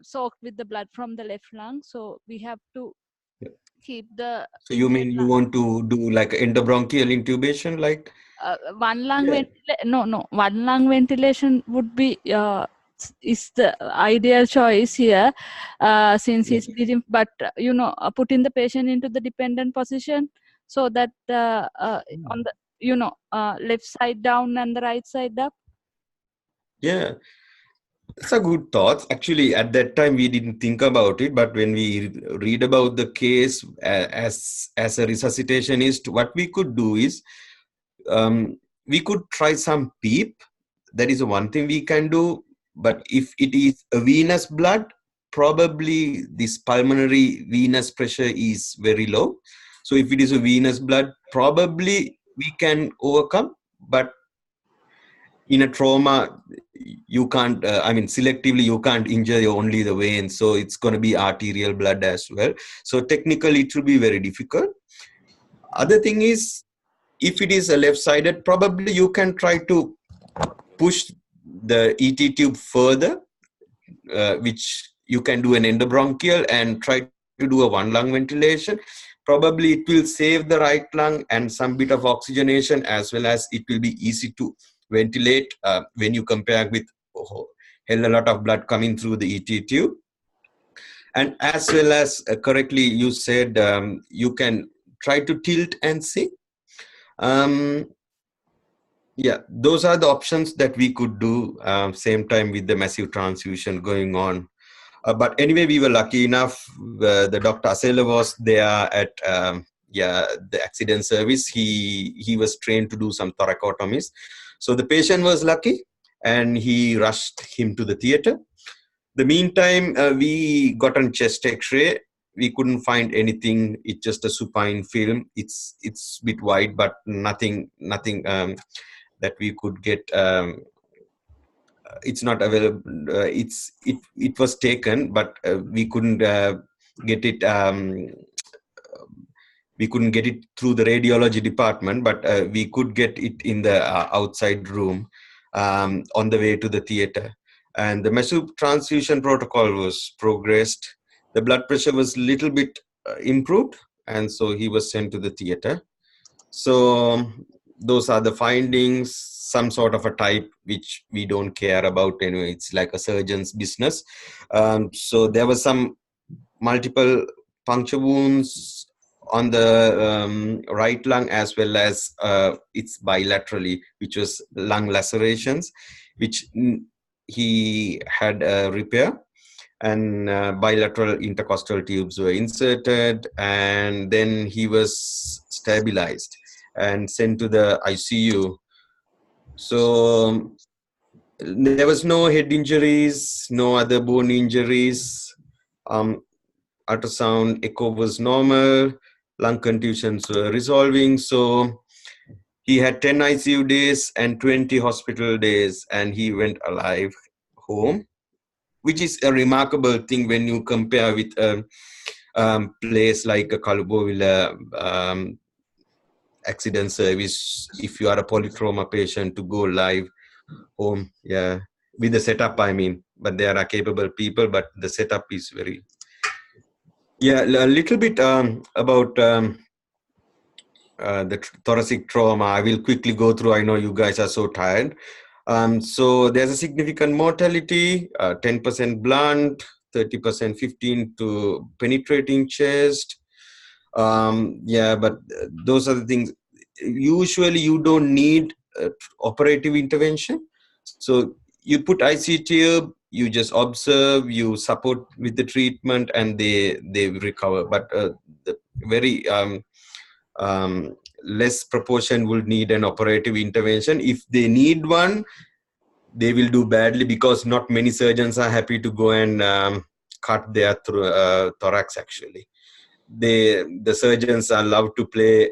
soaked with the blood from the left lung. So we have to keep the So you mean you want to do like endobronchial intubation, like? one lung Yeah. one lung ventilation would be is the ideal choice here, since he's breathing, but putting the patient into the dependent position so that on the left side down and the right side up. Yeah, it's a good thought. Actually, at that time we didn't think about it, but when we read about the case as a resuscitationist, what we could do is we could try some PEEP. That is one thing we can do. But if it is a venous blood, probably this pulmonary venous pressure is very low. So if it is a venous blood, probably we can overcome. But in a trauma, you can't, selectively you can't injure only the vein. So it's going to be arterial blood as well. So technically it will be very difficult. Other thing is, if it is a left-sided, probably you can try to push the ET tube further, which you can do an endobronchial and try to do a one lung ventilation. Probably it will save the right lung and some bit of oxygenation, as well as it will be easy to ventilate when you compare with a lot of blood coming through the ET tube. And as well as correctly you said, you can try to tilt and see. Yeah, those are the options that we could do same time with the massive transfusion going on. But anyway, we were lucky enough. The Dr. Asela was there at the accident service. He was trained to do some thoracotomies. So the patient was lucky and he rushed him to the theater. The meantime, we got on chest x-ray. We couldn't find anything. It's just a supine film. It's a bit wide, but nothing that we could get. It's not available. It was taken, but we couldn't get it. We couldn't get it through the radiology department, but we could get it in the outside room on the way to the theater. And the massive transfusion protocol was progressed. The blood pressure was a little bit improved, and so he was sent to the theater. So those are the findings, some sort of a type which we don't care about anyway. It's like a surgeon's business. So there were some multiple puncture wounds on the right lung, as well as it's bilaterally, which was lung lacerations, which he had a repair. And bilateral intercostal tubes were inserted, and then he was stabilized and sent to the ICU. So there was no head injuries, no other bone injuries. Ultrasound echo was normal. Lung contusions were resolving. So he had 10 ICU days and 20 hospital days, and he went alive home, which is a remarkable thing when you compare with a place like a Kalubovila accident service. If you are a polytrauma patient, to go live home, yeah, with the setup, but there are capable people, but the setup is very, a little bit about the thoracic trauma. I will quickly go through. I know you guys are so tired. So there's a significant mortality, 10% blunt, 30% 15 to penetrating chest. But those are the things. Usually you don't need operative intervention. So you put IC tube, you just observe, you support with the treatment, and they recover. But the very less proportion will need an operative intervention. If they need one, they will do badly, because not many surgeons are happy to go and cut their thorax. Actually, the surgeons are allowed to play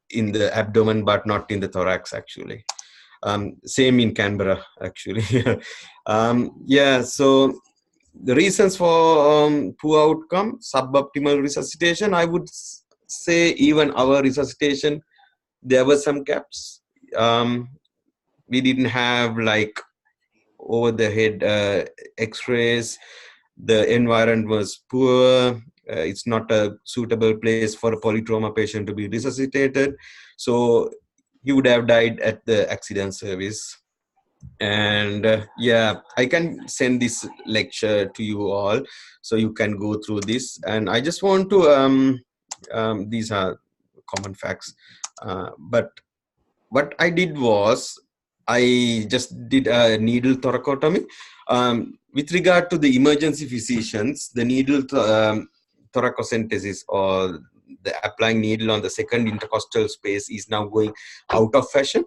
in the abdomen, but not in the thorax. Actually, same in Canberra. Actually, So the reasons for poor outcome: suboptimal resuscitation. I would say even our resuscitation, there were some gaps. We didn't have like over the head x-rays. The environment was poor. it's not a suitable place for a polytrauma patient to be resuscitated. So he would have died at the accident service. And yeah, I can send this lecture to you all so you can go through this. And I just want to these are common facts, but what I did was I just did a needle thoracotomy. With regard to the emergency physicians, the needle thoracocentesis, or the applying needle on the second intercostal space, is now going out of fashion.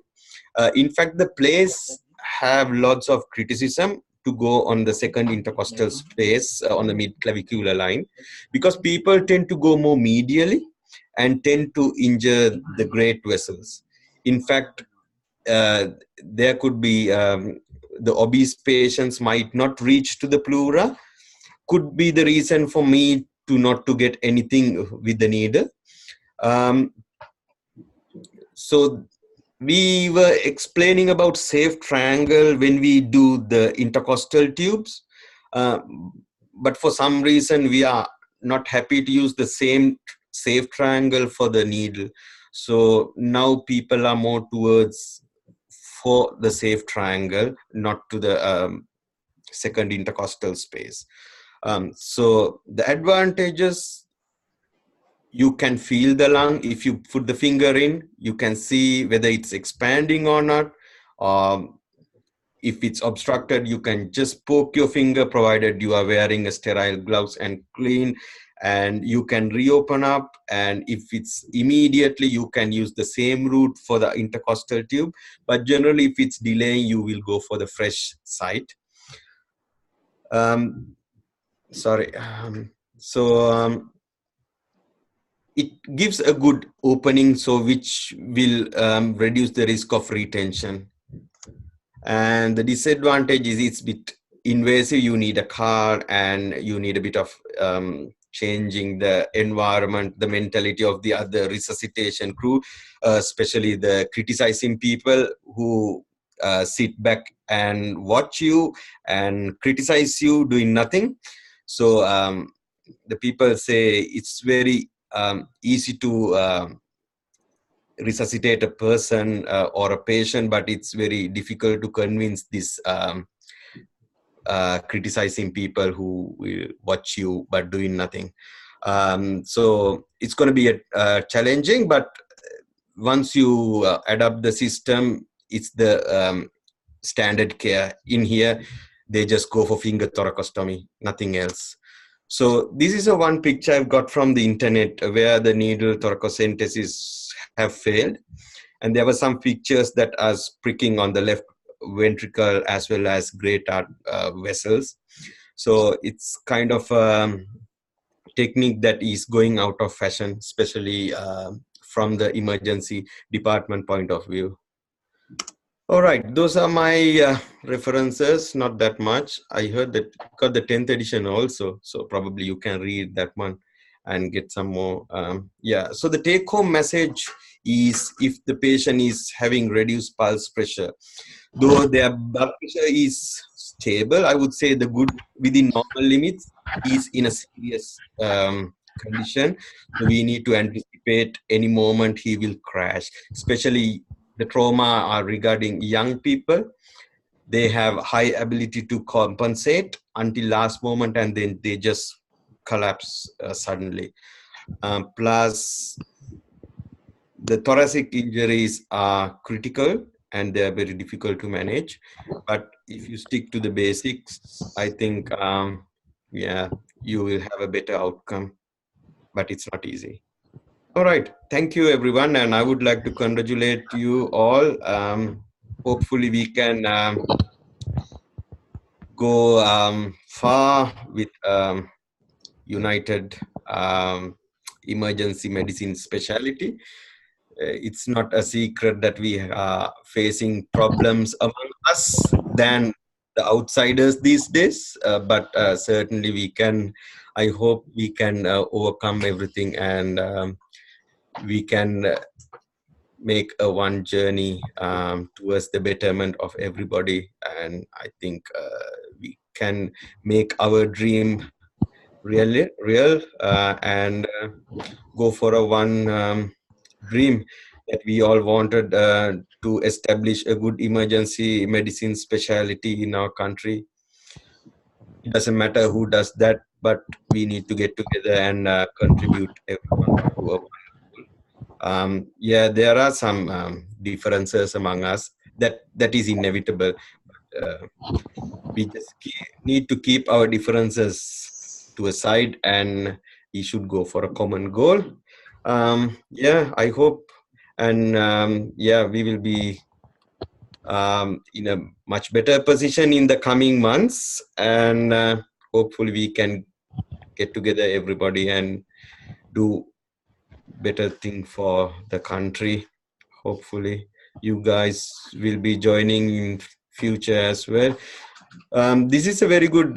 In fact, the place have lots of criticism to go on the second intercostal space on the mid-clavicular line, because people tend to go more medially and tend to injure the great vessels. In fact, there could be the obese patients might not reach to the pleura, could be the reason for me to not to get anything with the needle. So we were explaining about safe triangle when we do the intercostal tubes, but for some reason we are not happy to use the same safe triangle for the needle. So now people are more towards for the safe triangle, not to the second intercostal space. So the advantages: you can feel the lung. If you put the finger in, you can see whether it's expanding or not. If it's obstructed, you can just poke your finger, provided you are wearing a sterile gloves and clean, and you can reopen up. And if it's immediately, you can use the same route for the intercostal tube. But generally, if it's delaying, you will go for the fresh site. It gives a good opening, so which will reduce the risk of retention. And the disadvantage is it's a bit invasive. You need a car, and you need a bit of changing the environment, the mentality of the other resuscitation crew, especially the criticizing people who sit back and watch you and criticize you doing nothing. So the people say it's very easy to resuscitate a person or a patient, but it's very difficult to convince this criticizing people who will watch you but doing nothing. So it's going to be challenging, but once you adapt the system, it's the standard care. In here, they just go for finger thoracostomy, nothing else. So this is one picture I've got from the internet where the needle thoracocentesis have failed. And there were some pictures that are pricking on the left ventricle as well as great heart vessels. So it's kind of a technique that is going out of fashion, especially from the emergency department point of view. All right, those are my references, not that much. I heard that got the 10th edition also, so probably you can read that one and get some more. Yeah, so the take-home message is, if the patient is having reduced pulse pressure, though their blood pressure is stable, I would say the good within normal limits, is in a serious condition. So we need to anticipate any moment he will crash, especially the trauma are regarding young people. They have high ability to compensate until last moment, and then they just collapse suddenly. Plus, the thoracic injuries are critical and they are very difficult to manage. But if you stick to the basics, I think, yeah, you will have a better outcome, but it's not easy. All right. Thank you, everyone. And I would like to congratulate you all. Hopefully, we can go far with United Emergency Medicine Specialty. It's not a secret that we are facing problems among us than the outsiders these days. But certainly, we can. I hope we can overcome everything, and we can make a one journey towards the betterment of everybody. And I think we can make our dream real, and go for a one dream that we all wanted to establish a good emergency medicine specialty in our country. It doesn't matter who does that, but we need to get together and contribute everyone to a one goal. Yeah, there are some differences among us. That is inevitable. We just need to keep our differences to a side, and we should go for a common goal. Yeah, I hope, and yeah, we will be in a much better position in the coming months, and hopefully we can get together everybody and do better thing for the country. Hopefully you guys will be joining in future as well. This is a very good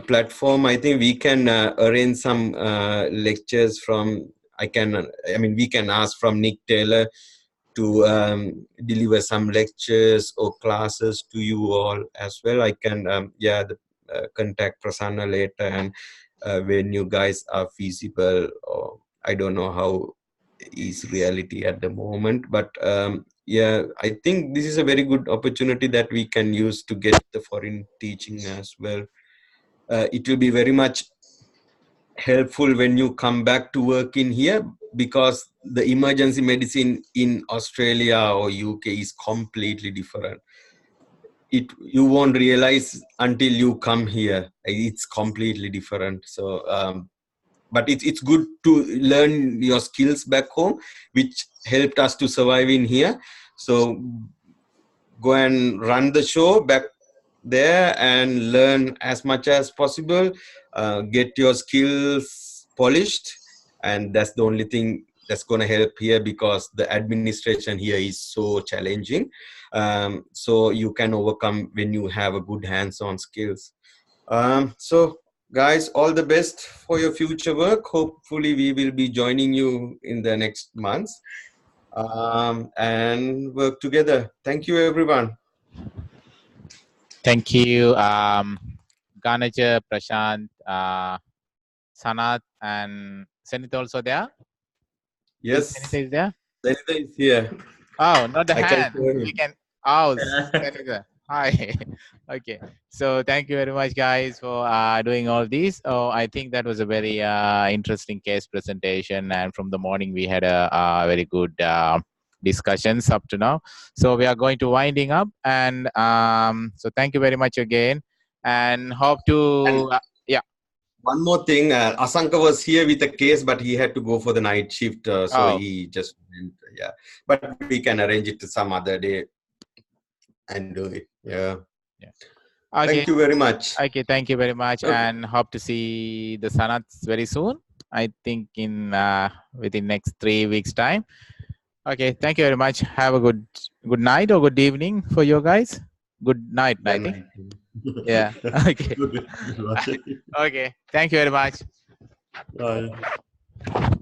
platform. I think we can arrange some lectures from, we can ask from Nick Taylor to deliver some lectures or classes to you all as well. I can contact Prasanna later, and when you guys are feasible, or I don't know how is reality at the moment, but yeah, I think this is a very good opportunity that we can use to get the foreign teaching as well. It will be very much helpful when you come back to work in here, because the emergency medicine in Australia or UK is completely different. You won't realize until you come here. It's completely different. So but it's good to learn your skills back home, which helped us to survive in here. So go and run the show back there and learn as much as possible, get your skills polished, and that's the only thing that's going to help here, because the administration here is so challenging. So you can overcome when you have a good hands-on skills. So guys, all the best for your future work. Hopefully we will be joining you in the next months, and work together. Thank you, everyone. Thank you, Ganaja, Prashant, Sanath, and Senith also there. Yes, Senith is there. Senith is here. Oh, not the I can hand. show him. We can. Oh, Senith. Hi. Okay. So thank you very much, guys, for doing all these. Oh, I think that was a very interesting case presentation, and from the morning we had a very good discussions up to now. So we are going to winding up, and so thank you very much again, and hope to yeah. One more thing, Asanka was here with a case, but he had to go for the night shift, so he just went, yeah. But we can arrange it to some other day and do it. Yeah. Okay. Thank you very much. Okay, thank you very much, and hope to see the Sanats very soon. I think in within next 3 weeks time. Okay, thank you very much. Have a good night or good evening for you guys. Good night, I think. Yeah. Okay. Okay. Thank you very much. Bye.